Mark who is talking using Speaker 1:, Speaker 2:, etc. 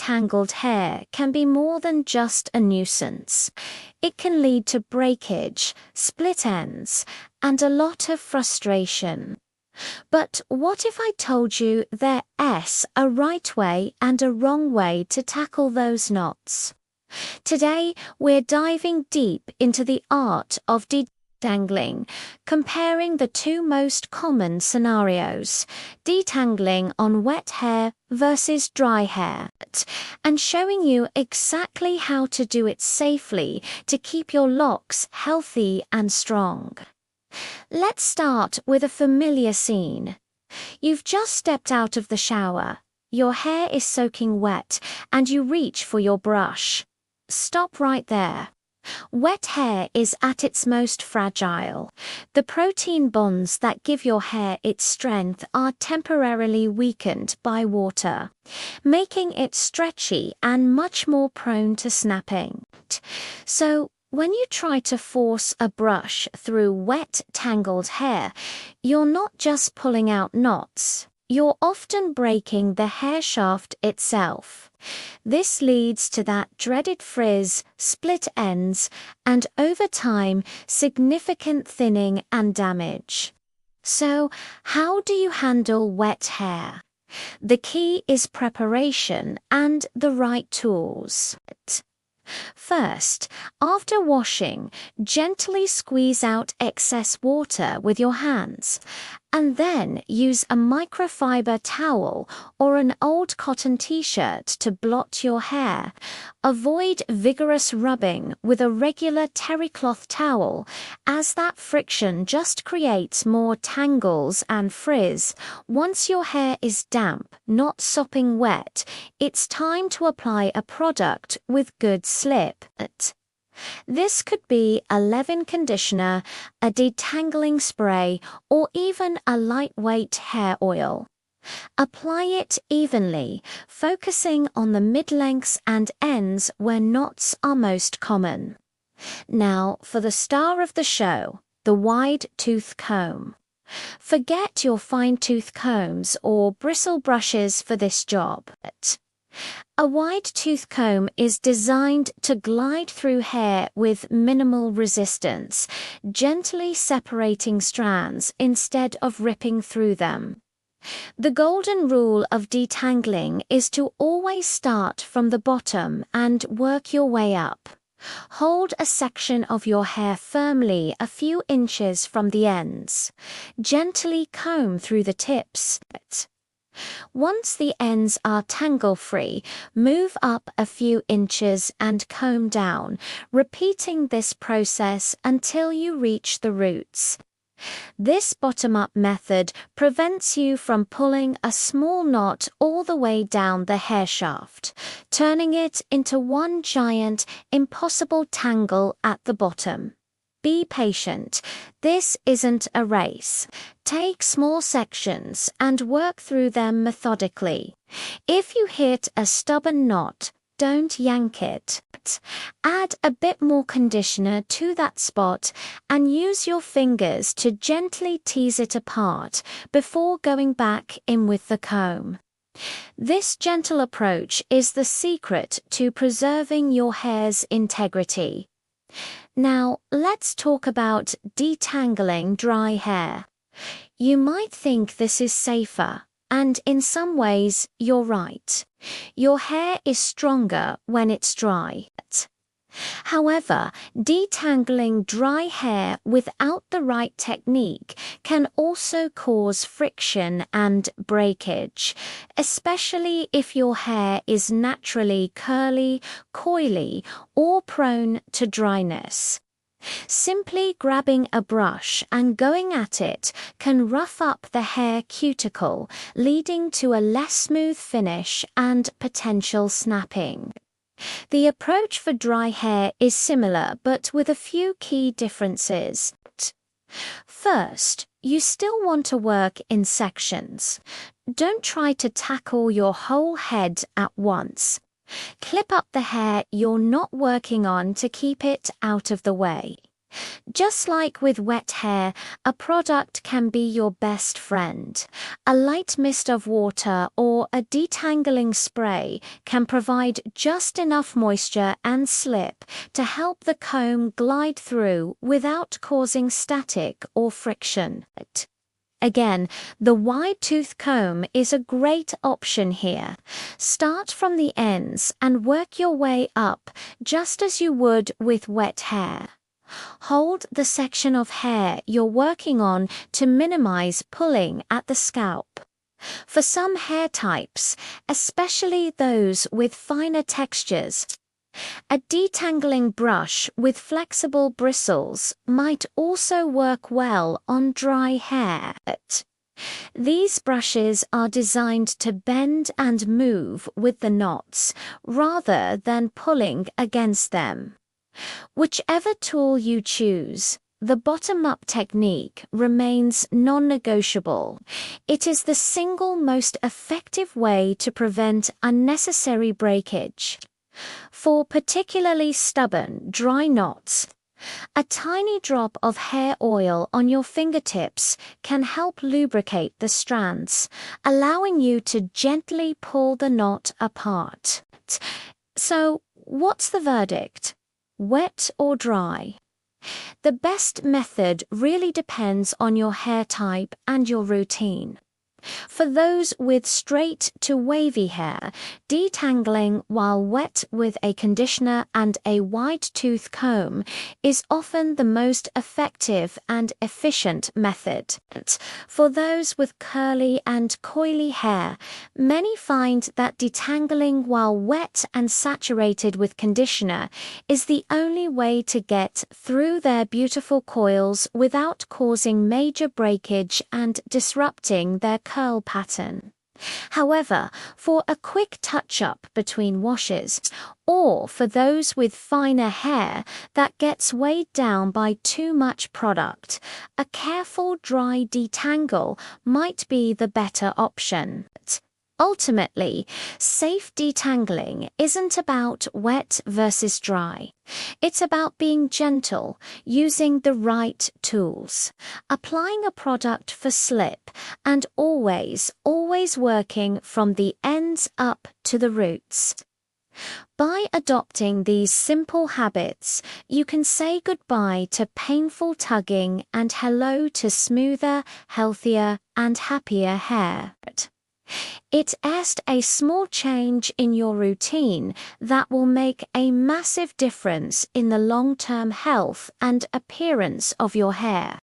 Speaker 1: detangled hair can be more than just a nuisance. It can lead to breakage, split ends, and a lot of frustration. But what if I told you there's a right way and a wrong way to tackle those knots? Today, we're diving deep into the art of detangling, comparing the two most common scenarios, detangling on wet hair versus dry hair, and showing you exactly how to do it safely to keep your locks healthy and strong. Let's start with a familiar scene. You've just stepped out of the shower, your hair is soaking wet, and you reach for your brush. Stop right there. Wet hair is at its most fragile. The protein bonds that give your hair its strength are temporarily weakened by water, making it stretchy and much more prone to snapping. So, when you try to force a brush through wet, tangled hair, you're not just pulling out knots. You're often breaking the hair shaft itself. This leads to that dreaded frizz, split ends, and over time, significant thinning and damage. So, how do you handle wet hair? The key is preparation and the right tools. First, after washing, gently squeeze out excess water with your hands, and then use a microfiber towel or an old cotton t-shirt to blot your hair. Avoid vigorous rubbing with a regular terry cloth towel, as that friction just creates more tangles and frizz. Once your hair is damp, not sopping wet, it's time to apply a product with good slip. This could be a leave-in conditioner, a detangling spray, or even a lightweight hair oil. Apply it evenly, focusing on the mid-lengths and ends where knots are most common. Now for the star of the show, the wide tooth comb. Forget your fine-tooth combs or bristle brushes for this job. A wide tooth comb is designed to glide through hair with minimal resistance, gently separating strands instead of ripping through them. The golden rule of detangling is to always start from the bottom and work your way up. Hold a section of your hair firmly a few inches from the ends. Gently comb through the tips. Once the ends are tangle-free, move up a few inches and comb down, repeating this process until you reach the roots. This bottom-up method prevents you from pulling a small knot all the way down the hair shaft, turning it into one giant, impossible tangle at the bottom. Be patient. This isn't a race. Take small sections and work through them methodically. If you hit a stubborn knot, don't yank it. Add a bit more conditioner to that spot and use your fingers to gently tease it apart before going back in with the comb. This gentle approach is the secret to preserving your hair's integrity. Now, let's talk about detangling dry hair. You might think this is safer, and in some ways, you're right. Your hair is stronger when it's dry. However, detangling dry hair without the right technique can also cause friction and breakage, especially if your hair is naturally curly, coily, or prone to dryness. Simply grabbing a brush and going at it can rough up the hair cuticle, leading to a less smooth finish and potential snapping. The approach for dry hair is similar, but with a few key differences. First, you still want to work in sections. Don't try to tackle your whole head at once. Clip up the hair you're not working on to keep it out of the way. Just like with wet hair, a product can be your best friend. A light mist of water or a detangling spray can provide just enough moisture and slip to help the comb glide through without causing static or friction. Again, the wide tooth comb is a great option here. Start from the ends and work your way up just as you would with wet hair. Hold the section of hair you're working on to minimize pulling at the scalp. For some hair types, especially those with finer textures, a detangling brush with flexible bristles might also work well on dry hair. These brushes are designed to bend and move with the knots rather than pulling against them. Whichever tool you choose, the bottom-up technique remains non-negotiable. It is the single most effective way to prevent unnecessary breakage. For particularly stubborn, dry knots, a tiny drop of hair oil on your fingertips can help lubricate the strands, allowing you to gently pull the knot apart. So, what's the verdict? Wet or dry? The best method really depends on your hair type and your routine. For those with straight to wavy hair, detangling while wet with a conditioner and a wide tooth comb is often the most effective and efficient method. For those with curly and coily hair, many find that detangling while wet and saturated with conditioner is the only way to get through their beautiful coils without causing major breakage and disrupting their curl pattern. However, for a quick touch-up between washes, or for those with finer hair that gets weighed down by too much product, a careful dry detangle might be the better option. Ultimately, safe detangling isn't about wet versus dry. It's about being gentle, using the right tools, applying a product for slip, and always working from the ends up to the roots. By adopting these simple habits, you can say goodbye to painful tugging and hello to smoother, healthier, and happier hair. It's just a small change in your routine that will make a massive difference in the long-term health and appearance of your hair.